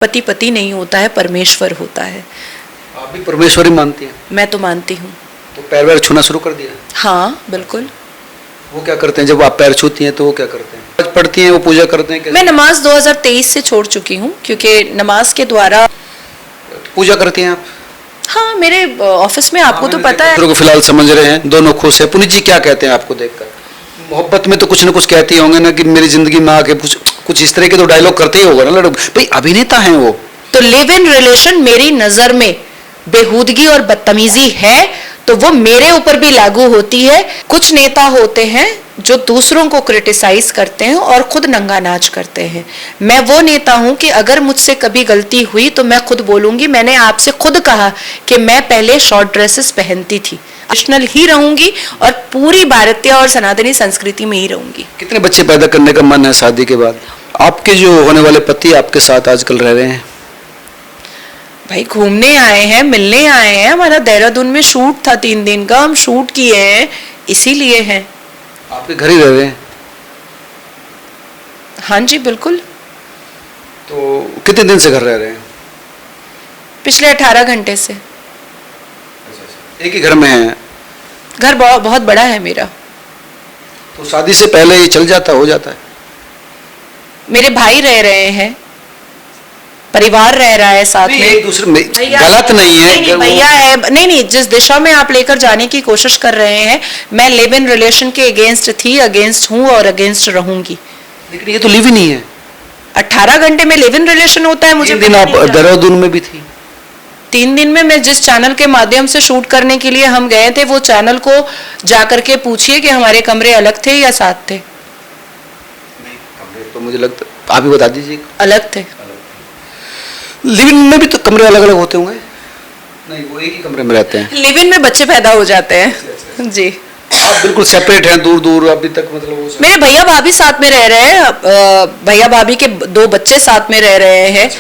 पति पति नहीं होता है, परमेश्वर होता है। आप भी परमेश्वर ही मानती हैं? मैं तो मानती हूँ। तो पैर वैर छूना शुरू कर दिया? हाँ बिल्कुल। वो क्या करते हैं जब आप पैर छूती हैं तो वो क्या करते हैं? आज पढ़ती हैं, वो पूजा करते हैं? मैं नमाज 2023 से छोड़ चुकी हूँ क्योंकि नमाज के द्वारा। पूजा करती हैं आप? हाँ, मेरे ऑफिस में आपको तो पता है। को फिलहाल समझ रहे हैं, दोनों खुश है। पुनीत जी क्या कहते हैं आपको देखकर? मोहब्बत में तो कुछ ना कुछ कहते ही होंगे ना कि मेरी जिंदगी में आके कुछ इस तरह के तो डायलॉग करते ही होगा ना लड़के भाई, अभिनेता हैं वो। तो लिव इन रिलेशन मेरी नजर में बेहूदगी और बदतमीजी है तो वो मेरे ऊपर भी लागू होती है। कुछ नेता होते हैं जो दूसरों को क्रिटिसाइज करते हैं और खुद नंगा नाच करते हैं। मैं वो नेता हूं कि अगर मुझसे कभी गलती हुई तो मैं खुद बोलूंगी। मैंने आपसे खुद कहा कि मैं पहले शॉर्ट ड्रेसेस पहनती थी, नेशनल ही रहूंगी और पूरी भारतीय और सनातनी संस्कृति में ही रहूंगी। कितने बच्चे पैदा करने का मन है शादी के बाद? आपके जो होने वाले पति आपके साथ आजकल रह रहे हैं? भाई घूमने आए हैं, मिलने आए हैं। हमारा देहरादून में शूट था 3 दिन का, हम शूट किए हैं, इसीलिए हैं। आपके घर ही रह रहे हैं? हाँ जी बिल्कुल। तो कितने दिन से घर रह रहे हैं? पिछले 18 घंटे से। एक ही घर में हैं? घर बहुत बड़ा है मेरा। तो शादी से पहले ही चल जाता हो जाता है? मेरे भाई रह रहे हैं, परिवार रह रहा है साथ में। एक दूसरे में गलत नहीं है, भैया है। नहीं, जिस दिशा में आप लेकर जाने की कोशिश कर रहे हैं, मैं लिव इन रिलेशन के अगेंस्ट थी, अगेंस्ट हूँ और अगेंस्ट रहूंगी। लेकिन ये तो लिव इन ही है। 18 घंटे में लिव इन रिलेशन होता है? मुझे 3 दिन आप देहरादून में भी थी? 3 दिन में मैं जिस चैनल के माध्यम से शूट करने के लिए हम गए थे, वो चैनल को जाकर के पूछिए कि हमारे कमरे अलग थे या साथ थे। नहीं, कमरे तो मुझे लगता आप ही बता दीजिए। अलग थे। लिव इन में भी तो कमरे अलग अलग होते होंगे? नहीं, वो एक ही कमरे में रहते हैं। लिव इन में बच्चे पैदा हो जाते हैं जी। आप बिल्कुल सेपरेट हैं, दूर दूर अभी तक? मतलब मेरे भैया भाभी साथ में रह रहे हैं, भैया भाभी के 2 बच्चे साथ में रह रहे हैं।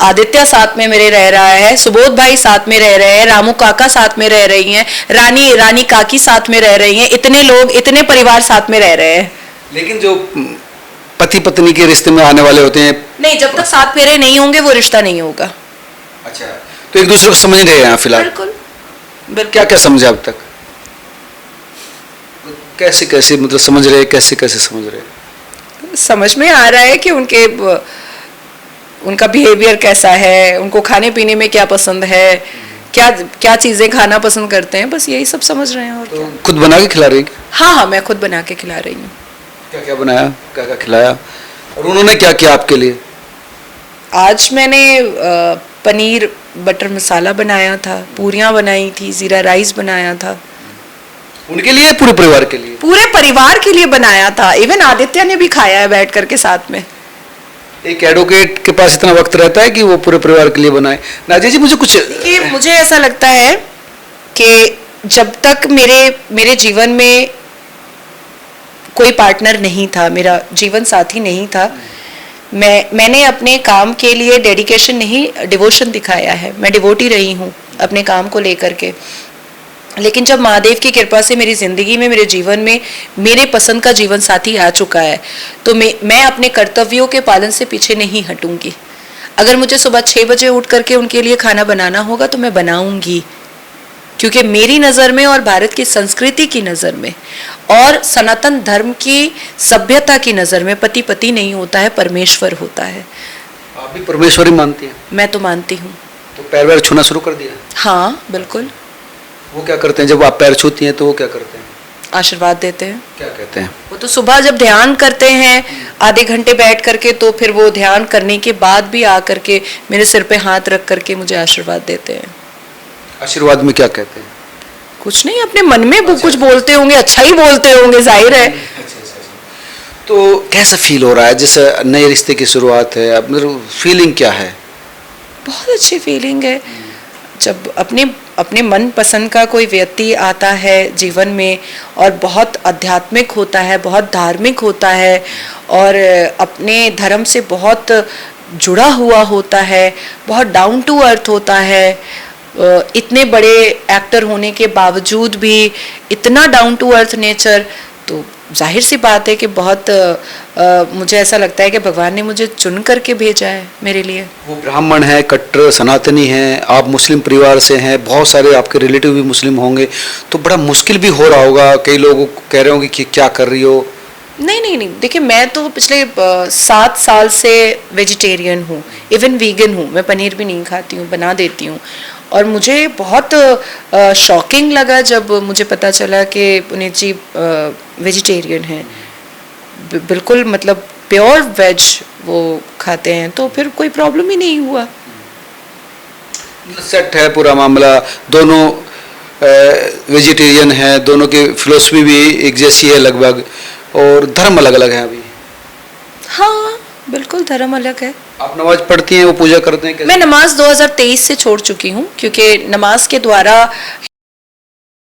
आदित्य साथ में मेरे रह रहा है, सुबोध भाई साथ में रह रहे हैं, रामू काका साथ में रह रही हैं, रानी काकी साथ में रह रही हैं। इतने लोग, इतने परिवार साथ में रह रहे हैं। लेकिन जो पति पत्नी के रिश्ते में आने वाले होते हैं, नहीं, जब तक साथ फेरे नहीं होंगे वो रिश्ता नहीं होगा। अच्छा, तो एक दूसरे को समझ रहे हैं फिलहाल? बिल्कुल। क्या क्या समझे अब तक? कैसे कैसे मतलब समझ रहे हैं? कैसे कैसे समझ रहे हैं? समझ में आ रहा है कि उनका बिहेवियर कैसा है, उनको खाने पीने में क्या पसंद है, क्या क्या चीजें खाना पसंद करते हैं, बस यही सब समझ रहे हैं। और तो खुद बना के खिला रही हैं? हाँ, मैं खुद बना के खिला रही हूँ। क्या क्या बनाया, क्या क्या खिलाया, और उन्होंने क्या किया आपके लिए? आज मैंने पनीर बटर मसाला बनाया था, पूरियां बनाई थी, जीरा राइस बनाया था। उनके लिए, पूरे परिवार के लिए? पूरे परिवार के लिए बनाया था। इवन आदित्य ने भी खाया है बैठ करके साथ में। एक एडवोकेट के पास इतना वक्त रहता है कि वो पूरे परिवार के लिए बनाए? नाजिया जी, मुझे ऐसा लगता है कि जब तक मेरे जीवन में कोई पार्टनर नहीं था, मेरा जीवन साथी नहीं था, मैंने अपने काम के लिए डेडिकेशन नहीं, डिवोशन दिखाया है। मैं डिवोटी रही हूँ अपने काम को लेकर के। लेकिन जब महादेव की कृपा से मेरी ज़िंदगी में, मेरे जीवन में मेरे पसंद का जीवन साथी आ चुका है, तो मैं अपने कर्तव्यों के पालन से पीछे नहीं हटूंगी। अगर मुझे सुबह 6 बजे उठ करके उनके लिए खाना बनाना होगा तो मैं बनाऊंगी, क्योंकि मेरी नज़र में और भारत की संस्कृति की नज़र में और सनातन धर्म की सभ्यता की नज़र में पति पति नहीं होता है, परमेश्वर होता है। आप भी परमेश्वर ही मानती हैं? मैं तो मानती हूँ। तो पैर वैर छूना शुरू कर दिया? हाँ बिल्कुल। वो क्या करते हैं जब आप पैर छूती हैं तो वो क्या करते हैं? आशीर्वाद देते हैं। क्या कहते हैं? वो तो सुबह जब ध्यान करते हैं आधे घंटे बैठ करके, तो फिर वो ध्यान करने के बाद भी आ करके मेरे सिर पे हाथ रख करके मुझे आशीर्वाद देते हैं। आशीर्वाद में क्या कहते हैं? कुछ नहीं, अपने मन में वो कुछ बोलते होंगे, अच्छा ही बोलते होंगे, जाहिर है। तो कैसा फील हो रहा है जैसे नए रिश्ते की शुरुआत है? अब मतलब फीलिंग क्या है? बहुत अच्छी फीलिंग है जब अपने मन पसंद का कोई व्यक्ति आता है जीवन में और बहुत आध्यात्मिक होता है, बहुत धार्मिक होता है और अपने धर्म से बहुत जुड़ा हुआ होता है, बहुत डाउन टू अर्थ होता है। इतने बड़े एक्टर होने के बावजूद भी इतना डाउन टू अर्थ नेचर, तो जाहिर सी बात है कि बहुत मुझे ऐसा लगता है कि भगवान ने मुझे चुन करके भेजा है मेरे लिए। वो ब्राह्मण है, कट्टर सनातनी हैं, आप मुस्लिम परिवार से हैं, बहुत सारे आपके रिलेटिव भी मुस्लिम होंगे, तो बड़ा मुश्किल भी हो रहा होगा, कई लोग कह रहे होंगे कि क्या कर रही हो। नहीं, देखिए मैं तो पिछले 7 साल से वेजिटेरियन हूँ, इवन वीगन हूँ, मैं पनीर भी नहीं खाती हूँ, बना देती हूँ। और मुझे बहुत शॉकिंग लगा जब मुझे पता चला कि पुनीत जी वेजिटेरियन हैं, बिल्कुल मतलब प्योर वेज वो खाते हैं, तो फिर कोई प्रॉब्लम ही नहीं हुआ। सेट है पूरा मामला, दोनों वेजिटेरियन हैं, दोनों की फिलोसफी भी एक जैसी है लगभग, और धर्म अलग अलग है अभी। हाँ बिल्कुल धर्म अलग है। आप नमाज पढ़ती हैं, वो पूजा करते हैं कैसे? मैं नमाज 2023 से छोड़ चुकी हूँ, क्योंकि नमाज के द्वारा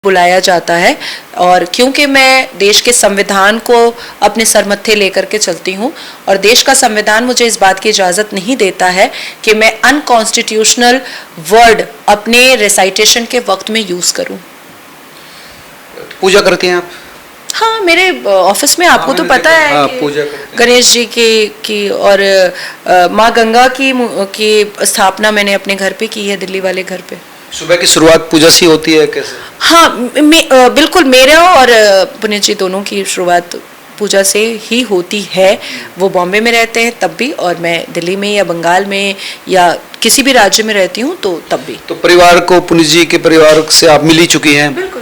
बुलाया जाता है, और क्योंकि मैं देश के संविधान को अपने सर मत्थे लेकर के चलती हूँ, और देश का संविधान मुझे इस बात की इजाज़त नहीं देता है कि मैं अनकॉन्स्टिट्यूशनल वर्ड अपने रेसाइटेशन के वक्त में यूज़ करूँ। पूजा करती हैं आप? हाँ, मेरे ऑफिस में आपको तो पता है हाँ, कि पूजा करते हैं। गणेश जी की और माँ गंगा की स्थापना मैंने अपने घर पे की है, दिल्ली वाले घर पे। सुबह की शुरुआत पूजा से होती है कैसे? हाँ बिल्कुल, मेरा और पुनीत जी दोनों की शुरुआत पूजा से ही होती है। वो बॉम्बे में रहते हैं तब भी, और मैं दिल्ली में या बंगाल में या किसी भी राज्य में रहती हूँ तो तब भी। तो परिवार को, पुनीत जी के परिवार से आप मिल ही चुकी हैं? बिल्कुल।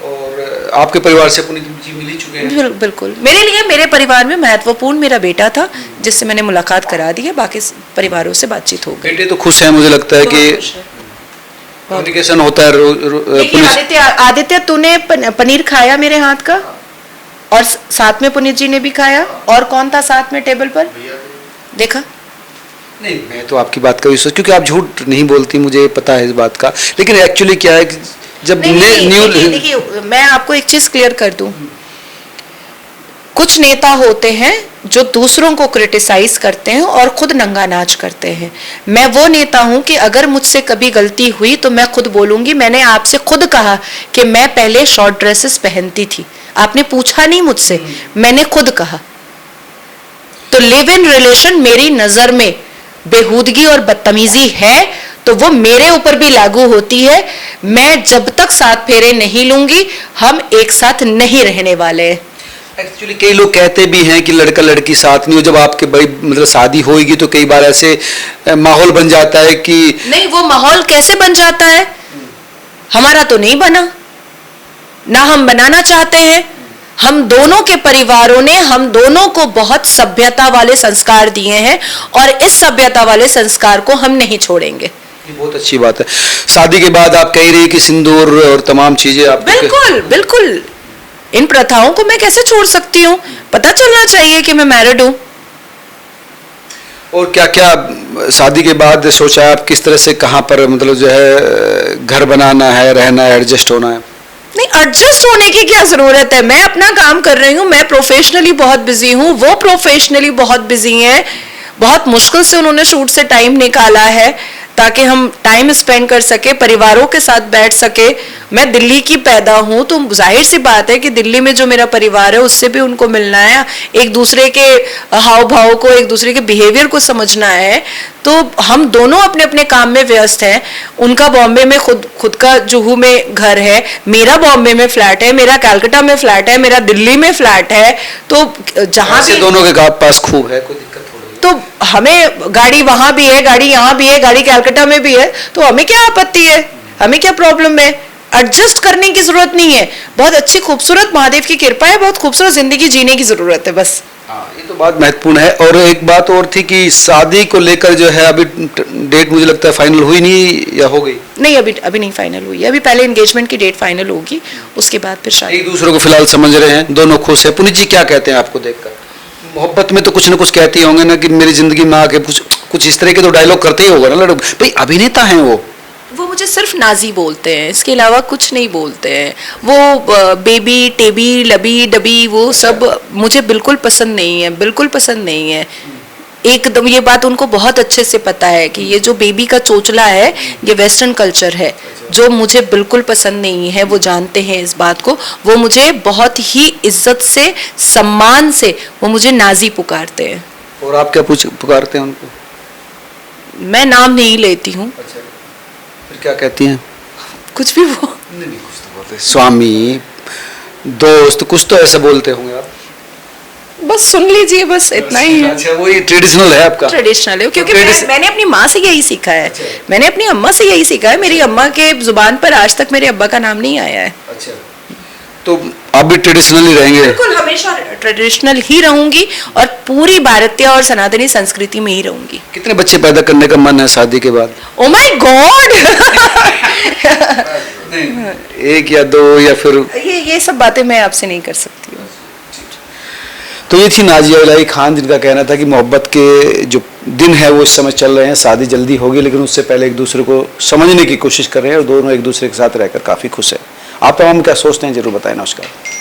और आपके परिवार से पुनीत जी मिल ही चुके हैं? बिल्कुल। मेरे लिए, मेरे परिवार में महत्वपूर्ण मेरा बेटा था, जिससे मैंने मुलाकात करा दी है, बाकी परिवारों से बातचीत हो गई। बेटे तो खुश हैं, मुझे लगता है कि कम्युनिकेशन होता है। आदित्य तूने पनीर खाया मेरे हाथ का, और साथ में पुनीत जी ने भी खाया, और कौन था साथ में टेबल पर देखा? नहीं, मैं तो आपकी बात का विश्वास, क्योंकि आप झूठ नहीं बोलती, मुझे पता है इस बात का। लेकिन एक्चुअली क्या है कि जब देखिए मैं आपको एक चीज क्लियर कर दूं, कुछ नेता होते हैं जो दूसरों को क्रिटिसाइज करते हैं और खुद नंगा नाच करते हैं। मैं वो नेता हूं कि अगर मुझसे कभी गलती हुई तो मैं खुद बोलूंगी। मैंने आपसे खुद कहा कि मैं पहले शॉर्ट ड्रेसेस पहनती थी, आपने पूछा नहीं मुझसे, मैंने खुद कहा। तो लिव इन रिलेशन मेरी नजर में बेहूदगी और बदतमीजी है, तो वो मेरे ऊपर भी लागू होती है। मैं जब तक 7 फेरे नहीं लूंगी, हम एक साथ नहीं रहने वाले। एक्चुअली कई लोग कहते भी हैं कि लड़का लड़की साथ नहीं हो, जब आपके बड़ी मतलब शादी होगी तो कई बार ऐसे माहौल बन जाता है कि नहीं, वो माहौल कैसे बन जाता है? हमारा तो नहीं बना, ना हम बनाना चाहते हैं। हम दोनों के परिवारों ने हम दोनों को बहुत सभ्यता वाले संस्कार दिए हैं, और इस सभ्यता वाले संस्कार को हम नहीं छोड़ेंगे। ये बहुत अच्छी बात है। शादी के बाद आप कह रही है कि सिंदूर और तमाम चीजें आप बिल्कुल इन प्रथाओं को मैं कैसे छोड़ सकती हूँ? पता चलना चाहिए कि मैं मैरिड हूँ। और क्या क्या शादी के बाद सोचा आप, किस तरह से, कहाँ पर मतलब जो है घर बनाना है, रहना है, एडजस्ट होना है? नहीं, एडजस्ट होने की क्या जरूरत है? मैं अपना काम कर रही हूँ, मैं प्रोफेशनली बहुत बिजी हूँ, वो प्रोफेशनली बहुत बिजी हैं। बहुत मुश्किल से उन्होंने शूट से टाइम निकाला है ताकि हम टाइम स्पेंड कर सके, परिवारों के साथ बैठ सके। मैं दिल्ली की पैदा हूँ, तो जाहिर सी बात है कि दिल्ली में जो मेरा परिवार है उससे भी उनको मिलना है, एक दूसरे के हाव भाव को, एक दूसरे के बिहेवियर को समझना है। तो हम दोनों अपने अपने काम में व्यस्त हैं। उनका बॉम्बे में खुद का जुहू में घर है, मेरा बॉम्बे में फ्लैट है, मेरा कलकत्ता में फ्लैट है, मेरा दिल्ली में फ्लैट है। तो जहाँ भी दोनों के पास खूब है, कोई दिक्कत थोड़ी। तो हमें गाड़ी वहां भी है, गाड़ी यहाँ भी है, गाड़ी कलकत्ता में भी है, तो हमें क्या आपत्ति है? हमें क्या प्रॉब्लम है? एडजस्ट करने की जरूरत नहीं है। बहुत अच्छी खूबसूरत महादेव की कृपा है, बहुत खूबसूरत जिंदगी जीने की जरूरत है बस। हाँ, ये तो बात महत्वपूर्ण है। और एक बात और थी कि शादी को लेकर जो है अभी डेट मुझे लगता है फाइनल हुई नहीं, या हो गई? नहीं, अभी नहीं फाइनल हुई है। अभी पहले एंगेजमेंट की डेट फाइनल होगी, उसके बाद फिर शादी। एक दूसरे को फिलहाल समझ रहे हैं, दोनों खुश है। पुनीत जी क्या कहते हैं आपको देखकर? मोहब्बत में तो कुछ ना कुछ कहते ही होंगे ना कि मेरी जिंदगी में आके कुछ इस तरह के तो डायलॉग करते ही होगा ना लड़के। भाई अभिनेता हैं वो मुझे सिर्फ नाजी बोलते हैं, इसके अलावा कुछ नहीं बोलते हैं। वो बेबी, टेबी, लबी, डबी, वो सब मुझे बिल्कुल पसंद नहीं है, बिल्कुल पसंद नहीं है। एकदम ये बात उनको बहुत अच्छे से पता है कि ये जो बेबी का चोचला है ये वेस्टर्न कल्चर है, जो मुझे बिल्कुल पसंद नहीं है। वो जानते हैं इस बात को। वो मुझे बहुत ही इज्जत से, सम्मान से वो मुझे नाजी पुकारते हैं। और आप क्या पुकारते हैं उनको? मैं नाम नहीं लेती हूँ। अच्छा, फिर क्या कहती हैं? कुछ भी वो नहीं, कुछ तो बोलते हैं, स्वामी, दोस्त, कुछ तो ऐसा बोलते होंगे आप। बस सुन लीजिए, बस इतना ही है। अच्छा, वही ट्रेडिशनल है आपका? ट्रेडिशनल है, क्योंकि Tradition- मैंने अपनी माँ से यही सीखा है। अच्छा। मैंने अपनी अम्मा से यही सीखा है। मेरी अम्मा के जुबान पर आज तक मेरे अब्बा का नाम नहीं आया है। अच्छा, तो आप भी ट्रेडिशनल ही रहेंगे? बिल्कुल, हमेशा ट्रेडिशनल ही रहूंगी और पूरी भारतीय और सनातनी संस्कृति में ही रहूंगी। कितने बच्चे पैदा करने का मन है शादी के बाद? Oh my God! एक या दो या फिर? ये सब बातें मैं आपसे नहीं कर सकती हूँ। तो ये थी नाजिया इलाही खान, जिनका कहना था कि मोहब्बत के जो दिन है वो इस समय चल रहे हैं, शादी जल्दी होगी, लेकिन उससे पहले एक दूसरे को समझने की कोशिश कर रहे हैं और दोनों एक दूसरे के साथ रहकर काफ़ी खुश है। आप तमाम क्या सोचते हैं, जरूर बताएं। नमस्कार।